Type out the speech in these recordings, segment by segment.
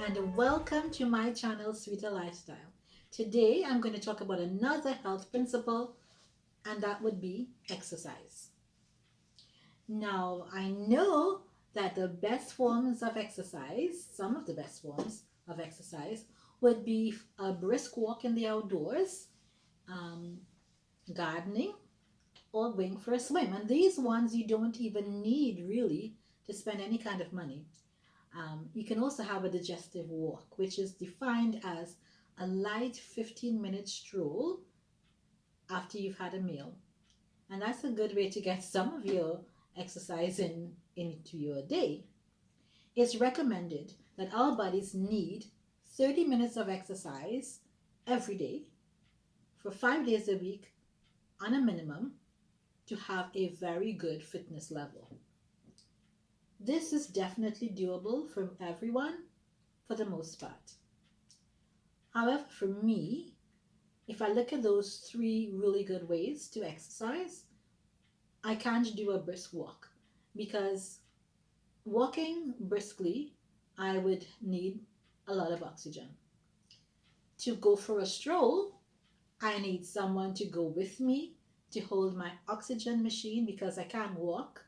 and welcome to my channel, Sweeter Lifestyle. Today, I'm going to talk about another health principle, and that would be exercise. Now, I know that the best forms of exercise, some of the best forms of exercise, would be a brisk walk in the outdoors, um, gardening, or going for a swim. And these ones you don't even need really to spend any kind of money. You can also have a digestive walk, which is defined as a light 15-minute stroll after you've had a meal. And that's a good way to get some of your exercise into your day. It's recommended that our bodies need 30 minutes of exercise every day for 5 days a week on a minimum to have a very good fitness level. This is definitely doable for everyone for the most part. However, for me, if I look at those three really good ways to exercise, I can't do a brisk walk because walking briskly, I would need a lot of oxygen. To go for a stroll, I need someone to go with me to hold my oxygen machine because I can't walk.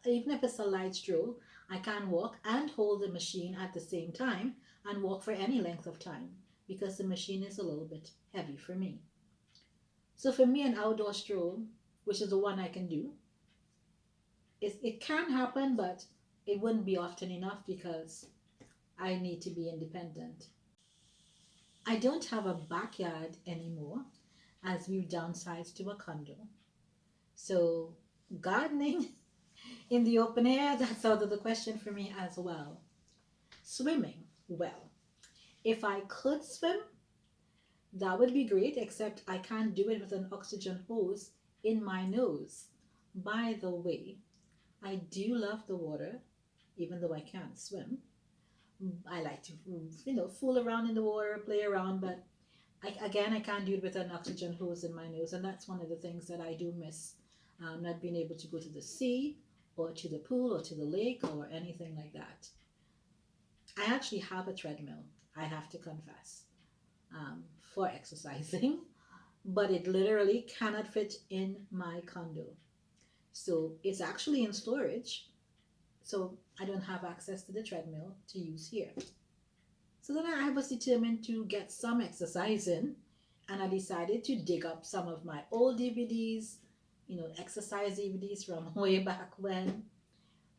Even if it's a light stroll, I can walk and hold the machine at the same time and walk for any length of time because the machine is a little bit heavy for me. So for me, an outdoor stroll, which is the one I can do, it can happen, but it wouldn't be often enough because I need to be independent. I don't have a backyard anymore as we've downsized to a condo. So gardening in the open air, that's out of the question for me as well. Swimming, well, if I could swim, that would be great, except I can't do it with an oxygen hose in my nose. By the way, I do love the water, even though I can't swim. I like to, fool around in the water, play around, but I can't do it with an oxygen hose in my nose, and that's one of the things that I do miss. Not being able to go to the sea, or to the pool, or to the lake, or anything like that. I actually have a treadmill, I have to confess, for exercising, but it literally cannot fit in my condo. So it's actually in storage, so I don't have access to the treadmill to use here. So then I was determined to get some exercise in, and I decided to dig up some of my old DVDs, exercise DVDs from way back when.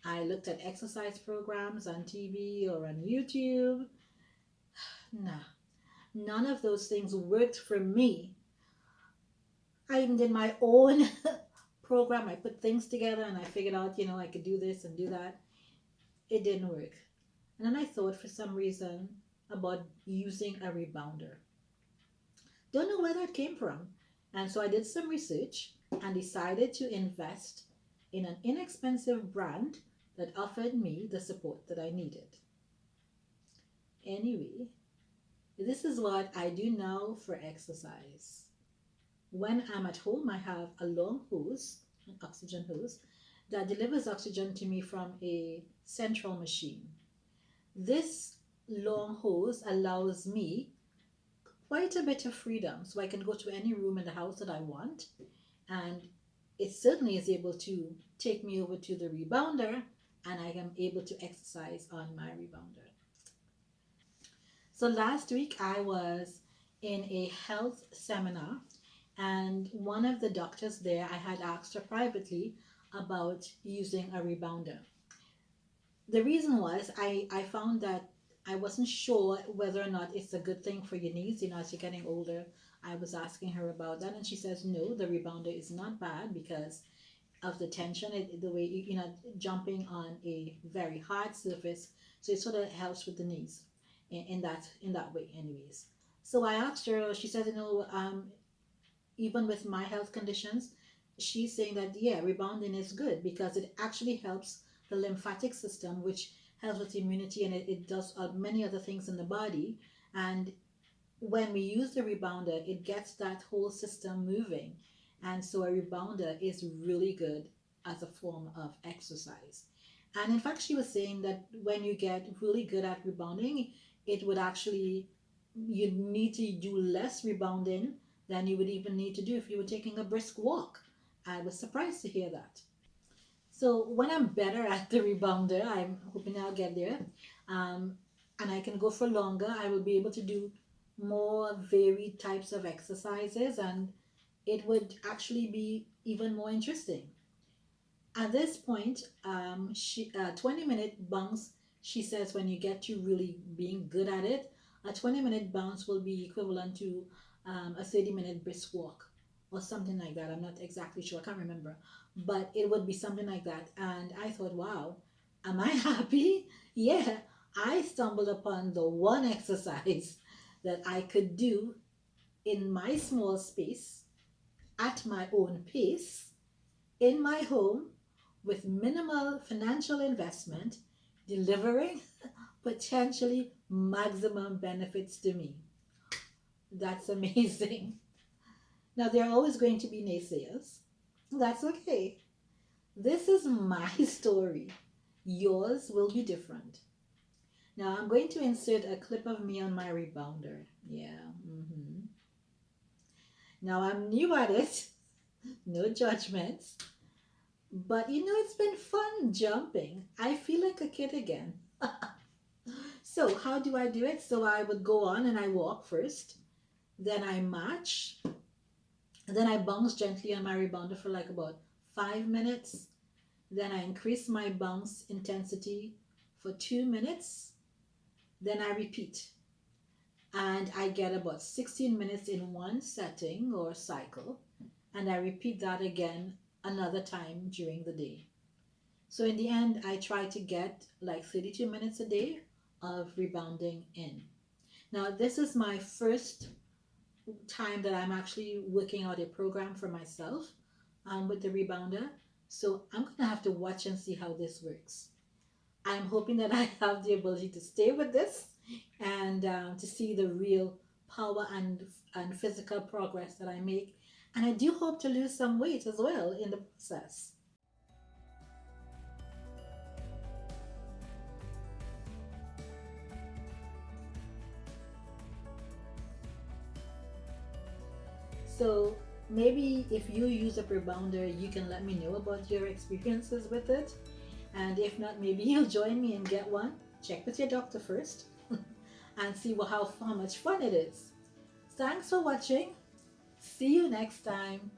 I looked at exercise programs on TV or on YouTube. Nah, none of those things worked for me. I even did my own program. I put things together and I figured out, I could do this and do that. It didn't work. And then I thought for some reason about using a rebounder. Don't know where that came from. And so I did some research and decided to invest in an inexpensive brand that offered me the support that I needed. Anyway, this is what I do now for exercise. When I'm at home, I have a long hose, an oxygen hose, that delivers oxygen to me from a central machine. This long hose allows me quite a bit of freedom, so I can go to any room in the house that I want, and it certainly is able to take me over to the rebounder, and I am able to exercise on my rebounder. So last week I was in a health seminar, and one of the doctors there, I had asked her privately about using a rebounder. The reason was I found that I wasn't sure whether or not it's a good thing for your knees, as you're getting older. I was asking her about that, and she says no, the rebounder is not bad because of the tension, the way jumping on a very hard surface, so it sort of helps with the knees in that way, anyways. So I asked her. She said, even with my health conditions, she's saying that yeah, rebounding is good because it actually helps the lymphatic system, which helps with immunity, and it does many other things in the body. And when we use the rebounder, it gets that whole system moving. And so a rebounder is really good as a form of exercise. And in fact, she was saying that when you get really good at rebounding, it would actually, you'd need to do less rebounding than you would even need to do if you were taking a brisk walk. I was surprised to hear that. So when I'm better at the rebounder, I'm hoping I'll get there, um, and I can go for longer. I will be able to do more varied types of exercises, and it would actually be even more interesting. At this point, 20-minute bounce, she says when you get to really being good at it, a 20-minute bounce will be equivalent to a 30-minute brisk walk or something like that. I'm not exactly sure, I can't remember. But it would be something like that. And I thought, wow, am I happy? Yeah, I stumbled upon the one exercise that I could do in my small space at my own pace in my home with minimal financial investment, delivering potentially maximum benefits to me. That's amazing. Now, there are always going to be naysayers. That's okay. This is my story. Yours will be different. Now, I'm going to insert a clip of me on my rebounder. Yeah. Now, I'm new at it. No judgments. But it's been fun jumping. I feel like a kid again. So, how do I do it? So, I would go on and I walk first, then I march, then I bounce gently on my rebounder for like about 5 minutes, then I increase my bounce intensity for 2 minutes, then I repeat. And I get about 16 minutes in one setting or cycle, and I repeat that again another time during the day. So in the end, I try to get like 32 minutes a day of rebounding in. Now, this is my first time that I'm actually working out a program for myself with the rebounder. So I'm going to have to watch and see how this works. I'm hoping that I have the ability to stay with this and to see the real power and physical progress that I make. And I do hope to lose some weight as well in the process. So maybe if you use a rebounder, you can let me know about your experiences with it. And if not, maybe you'll join me and get one. Check with your doctor first and see how much fun it is. Thanks for watching. See you next time.